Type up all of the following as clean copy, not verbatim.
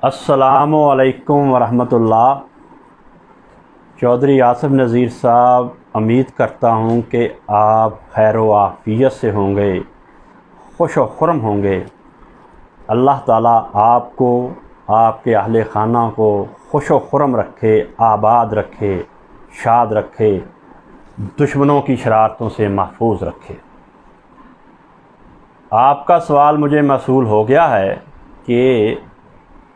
अस्सलामुअलैकुम वरहमतुल्लाह। चौधरी आसिफ नज़ीर साहब, उम्मीद करता हूँ कि आप खैर व आफ़ियत से होंगे, खुश व खुर्म होंगे। अल्लाह ताला आपको, आपके अहले खाना को खुश व खुर्म रखे, आबाद रखे, शाद रखे, दुश्मनों की शरारतों से महफूज रखे। आपका सवाल मुझे मसूल हो गया है कि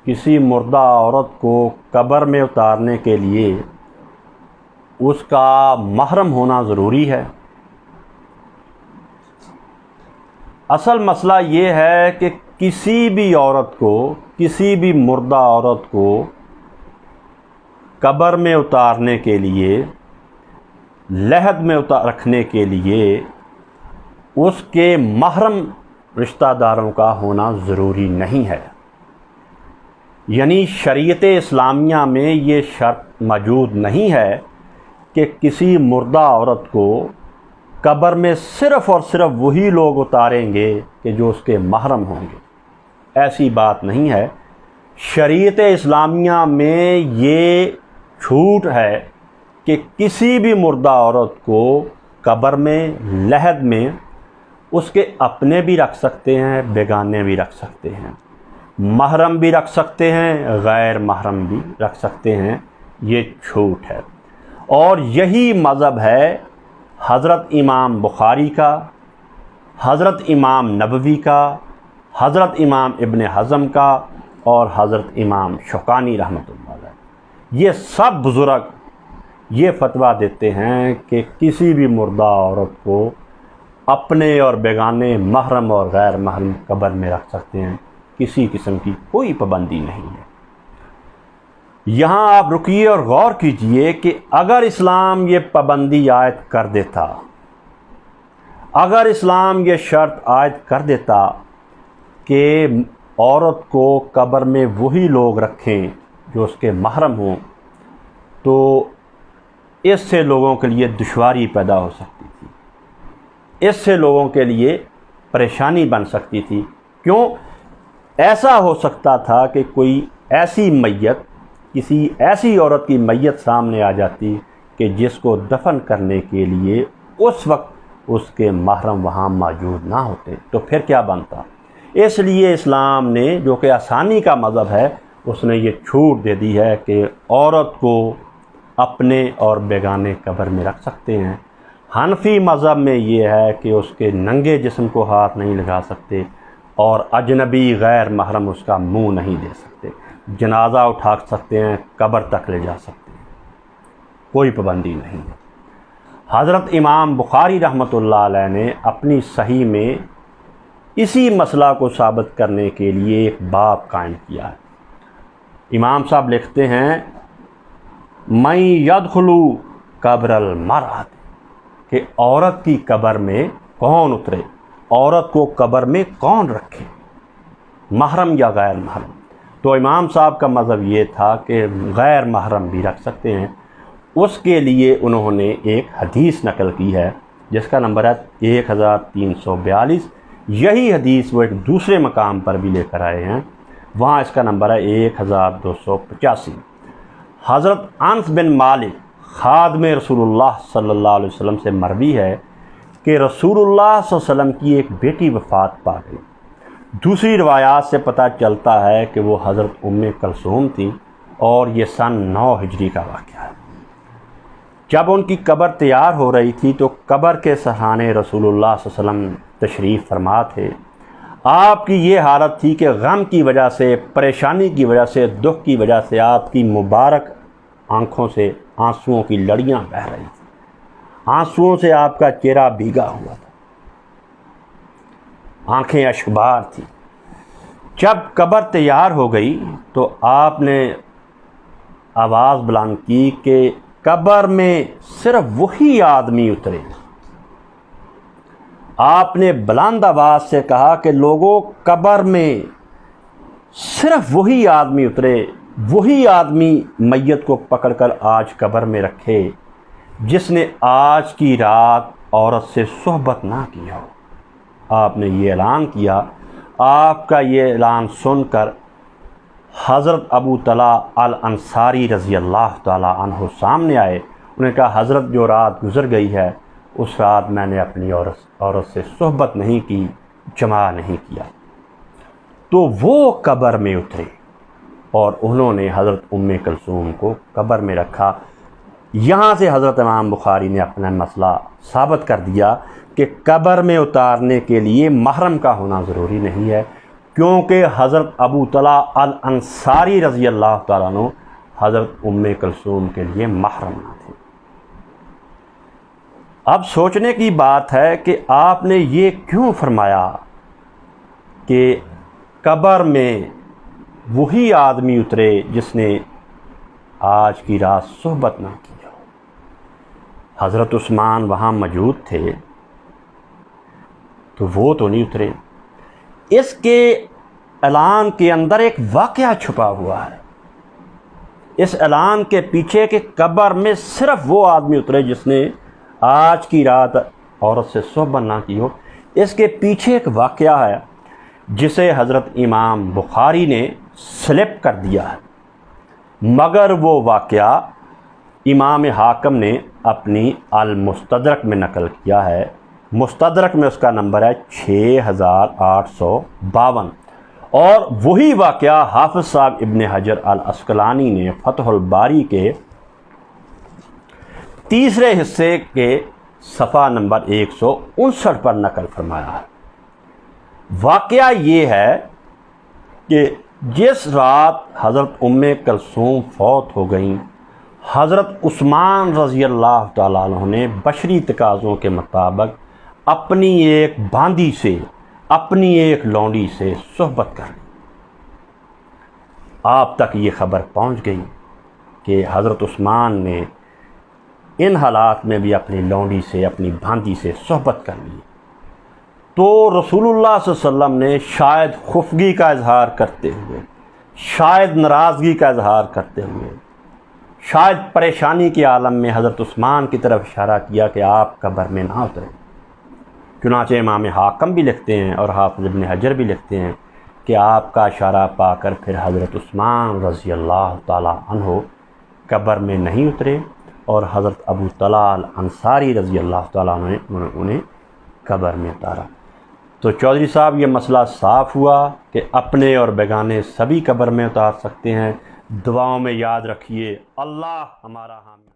किसी मुर्दा औरत को कब्र में उतारने के लिए उसका महरम होना ज़रूरी है। असल मसला ये है कि किसी भी औरत को, किसी भी मुर्दा औरत को कब्र में उतारने के लिए, लहद में रखने के लिए उसके महरम रिश्तेदारों का होना ज़रूरी नहीं है। यानी शरीयत इस्लामिया में ये शर्त मौजूद नहीं है कि किसी मुर्दा औरत को कब्र में सिर्फ़ और सिर्फ वही लोग उतारेंगे कि जो उसके महरम होंगे। ऐसी बात नहीं है। शरीयत इस्लामिया में ये छूट है कि किसी भी मुर्दा औरत को कब्र में, लहद में उसके अपने भी रख सकते हैं, बेगाने भी रख सकते हैं, महरम भी रख सकते हैं, गैर महरम भी रख सकते हैं। ये छूट है और यही मज़हब है हज़रत इमाम बुखारी का, हज़रत इमाम नबवी का, हज़रत इमाम इब्न हज़म का और हज़रत इमाम शौकानी रहमतुल्लाह अलैह। ये सब बुज़ुर्ग ये फतवा देते हैं कि किसी भी मुर्दा औरत को अपने और बेगाने, महरम और गैर महरम कब्र में रख सकते हैं। किसी किस्म की कोई पाबंदी नहीं है। यहाँ आप रुकिए और गौर कीजिए कि अगर इस्लाम ये पाबंदी आयद कर देता, अगर इस्लाम ये शर्त आयद कर देता कि औरत को कब्र में वही लोग रखें जो उसके महरम हों, तो इससे लोगों के लिए दुश्वारी पैदा हो सकती थी, इससे लोगों के लिए परेशानी बन सकती थी। क्यों? ऐसा हो सकता था कि कोई ऐसी मैयत, किसी ऐसी औरत की मैयत सामने आ जाती कि जिसको दफन करने के लिए उस वक्त उसके महरम वहाँ मौजूद ना होते, तो फिर क्या बनता। इसलिए इस्लाम ने, जो कि आसानी का मज़हब है, उसने ये छूट दे दी है कि औरत को अपने और बेगाने कब्र में रख सकते हैं। हनफी मज़हब में ये है कि उसके नंगे जिस्म को हाथ नहीं लगा सकते और अजनबी गैर महरम उसका मुंह नहीं दे सकते। जनाजा उठा सकते हैं, कब्र तक ले जा सकते हैं, कोई पाबंदी नहीं है। हज़रत इमाम बुखारी रहमतुल्लाह अलैह ने अपनी सही में इसी मसला को साबित करने के लिए एक बाब कायम किया है। इमाम साहब लिखते हैं, मैं यदखुलु कब्रल मरअत, कि औरत की कब्र में कौन उतरे, औरत को कब्र में कौन रखे, महरम या गैर महरम। तो इमाम साहब का मज़हब ये था कि गैर महरम भी रख सकते हैं। उसके लिए उन्होंने एक हदीस नकल की है जिसका नंबर है 1342। यही हदीस वो एक दूसरे मकाम पर भी लेकर आए हैं, वहाँ इसका नंबर है 1285। हज़रत अनस बिन मालिक खादिम रसूलुल्लाह सल्लल्लाहु अलैहि वसल्लम से मरवी है कि रसूलुल्लाह सल्लल्लाहु अलैहि वसल्लम की एक बेटी वफ़ात पा गई। दूसरी रवायात से पता चलता है कि वो हज़रत उम्मे कलसूम थी और ये सन 9 हिजरी का वाक़या है। जब उनकी कब्र तैयार हो रही थी तो कब्र के सहाने रसूलुल्लाह सल्लल्लाहु अलैहि वसल्लम तशरीफ़ फरमा थे। आपकी ये हालत थी कि गम की वजह से, परेशानी की वजह से, दुख की वजह से आपकी मुबारक आँखों से आंसुओं की लड़ियाँ बह रही थी। आंसुओं से आपका चेहरा भीगा हुआ था, आंखें अश्कबार थी। जब कब्र तैयार हो गई तो आपने आवाज़ बुलंद की कि कब्र में सिर्फ वही आदमी उतरे। आपने बुलंद आवाज़ से कहा कि लोगों, कब्र में सिर्फ वही आदमी उतरे, वही आदमी मैयत को पकड़कर आज कब्र में रखे जिसने आज की रात औरत से सोहबत ना किया हो। आपने ये ऐलान किया। आपका ये ऐलान सुनकर حضرت ابو طلحہ الانصاری رضی اللہ تعالیٰ عنہ سامنے آئے. انہوں نے کہا حضرت جو رات گزر گئی ہے اس رات میں نے اپنی عورت سے صحبت نہیں کی، جماع نہیں کیا. تو وہ قبر میں اترے اور انہوں نے حضرت ام کلثوم کو قبر میں رکھا. یہاں سے حضرت امام بخاری نے اپنا مسئلہ ثابت کر دیا کہ قبر میں اتارنے کے لیے محرم کا ہونا ضروری نہیں ہے، کیونکہ حضرت ابو طلحہ الانصاری رضی اللہ تعالیٰ عنہ حضرت ام کلثوم کے لیے محرم نہ تھے. اب سوچنے کی بات ہے کہ آپ نے یہ کیوں فرمایا کہ قبر میں وہی آدمی اترے جس نے آج کی رات صحبت نہ کی ہو. حضرت عثمان وہاں موجود تھے تو وہ تو نہیں اترے. اس کے اعلان کے اندر ایک واقعہ چھپا ہوا ہے. اس اعلان کے پیچھے کہ قبر میں صرف وہ آدمی اترے جس نے آج کی رات عورت سے صحبت نہ کی ہو، اس کے پیچھے ایک واقعہ ہے جسے حضرت امام بخاری نے سلپ کر دیا ہے، مگر وہ واقعہ امام حاکم نے اپنی المستدرک میں نقل کیا ہے. مستدرک میں اس کا نمبر ہے 6852، اور وہی واقعہ حافظ صاحب ابن حجر العسقلانی نے فتح الباری کے تیسرے حصے کے صفحہ نمبر 159 پر نقل فرمایا ہے. واقعہ یہ ہے کہ جس رات حضرت ام کلثوم فوت ہو گئیں، حضرت عثمان رضی اللہ تعالیٰ عنہ نے بشری تقاضوں کے مطابق اپنی ایک باندی سے، اپنی ایک لونڈی سے صحبت کر لی. آپ تک یہ خبر پہنچ گئی کہ حضرت عثمان نے ان حالات میں بھی اپنی لونڈی سے، اپنی باندی سے صحبت کر لی. تو رسول اللہ صلی اللہ علیہ وسلم نے شاید خفگی کا اظہار کرتے ہوئے، شاید ناراضگی کا اظہار کرتے ہوئے، شاید پریشانی کے عالم میں حضرت عثمان کی طرف اشارہ کیا کہ آپ قبر میں نہ اتریں. چنانچہ امام حاکم بھی لکھتے ہیں اور حافظ ابن حجر بھی لکھتے ہیں کہ آپ کا اشارہ پا کر پھر حضرت عثمان رضی اللہ تعالیٰ عنہ قبر میں نہیں اترے، اور حضرت ابو طلحہ الانصاری رضی اللہ تعالیٰ عنہ نے انہیں قبر میں اتارا. تو چودھری صاحب یہ مسئلہ صاف ہوا کہ اپنے اور بیگانے سبھی قبر میں اتار سکتے ہیں. دعاؤں میں یاد رکھیے. اللہ ہمارا حامی.